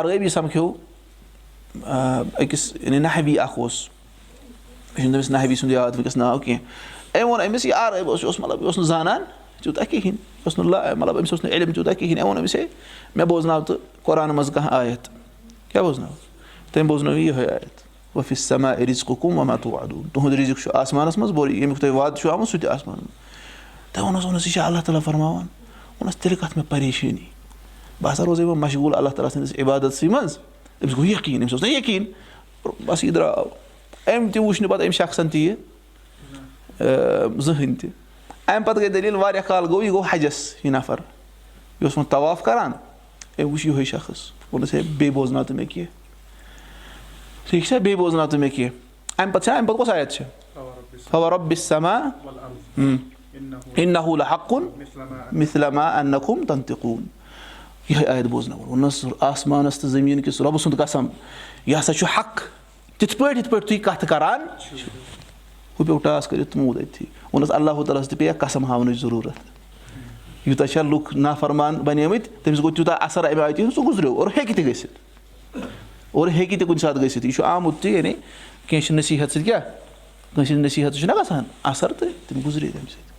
رٲبی سَمکھیو أکِس یعنی نحوی اَکھ اوس مےٚ چھُنہٕ تٔمِس نحوی سُنٛد یاد وٕنکٮ۪س ناو کینٛہہ أمۍ ووٚن أمِس یہِ عرٲبۍ اوس مطلب یہِ اوس نہٕ زانان تیوٗتاہ کِہیٖنۍ یہِ اوس نہٕ مطلب أمِس اوس نہٕ علم تیوٗتاہ کِہیٖنۍ أمۍ ووٚن أمِس ہے مےٚ بوزناو تہٕ قۄرانہٕ منٛز کانٛہہ آیت کیٛاہ بوزناو تٔمۍ بوزنٲو یِہوٚے آیت وفی السماء رزقکم وما توعدون تُہُنٛد رِزق چھُ آسمانَس منٛز ییٚمیُک تۄہہِ وعدٕ چھُ آمُت سُہ تہِ آسمانَس منٛز تٔمۍ ووٚنُس یہِ چھا اللہ تعالیٰ فرماوان ووٚنُس تیٚلہِ کَتھ مےٚ پریشٲنی بہٕ ہسا روزے وۄنۍ مشغوٗل اللہ تعالیٰ سٕنٛدِس عبادتسٕے منٛز أمِس گوٚو یقیٖن أمِس اوس نہ یقیٖن بَس یہِ درٛاو أمۍ تہِ وٕچھ نہٕ پَتہٕ أمۍ شخصن تہِ یہِ زٕہٕنۍ تہِ اَمہِ پَتہٕ گٔے دٔلیٖل واریاہ کال گوٚو یہِ گوٚو حجس یہِ نفر یہِ اوس وۄنۍ طواف کران أمۍ وٕچھ یِہوٚے شخص ووٚنُس ہے بیٚیہِ بوزناو تہٕ مےٚ کینٛہہ ٹھیٖک چھا بیٚیہِ بوزناو تہٕ مےٚ کینٛہہ اَمہِ پَتہٕ چھا اَمہِ پَتہٕ کۄس آیت چھِ فوربِ السماء انه لحق مثل ما انکم تنطقون یِہوٚے آیت بوزناوُن ووٚنُس آسمانَس تہٕ زٔمیٖن کِس رۄبہٕ سُنٛد قسم یہِ ہسا چھُ حق تِتھ پٲٹھۍ یِتھ پٲٹھۍ تُہۍ کَتھ کران ہُہ پیوٚو ٹاس کٔرِتھ موٗد أتھی ووٚنُس اللہ تعالیٰ ہَس تہِ پیٚیہِ قسم ہاونٕچ ضروٗرت یوٗتاہ چھا لُکھ نافرمان بَنیمٕتۍ تٔمِس گوٚو تیوٗتاہ اَثر اَمہِ آیتہِ ہُنٛد سُہ گُزریو اور ہیٚکہِ تہِ گٔژھِتھ اور ہیٚکہِ تہِ کُنہِ ساتہٕ گٔژھِتھ یہِ چھُ آمُت تہِ یعنی کٲنٛسہِ نصیٖحت سۭتۍ کیٛاہ کٲنٛسہِ ہِنٛدِ نصیٖحت چھُنہ گژھان اَثر تہٕ تِم گُزرے تَمہِ سۭتۍ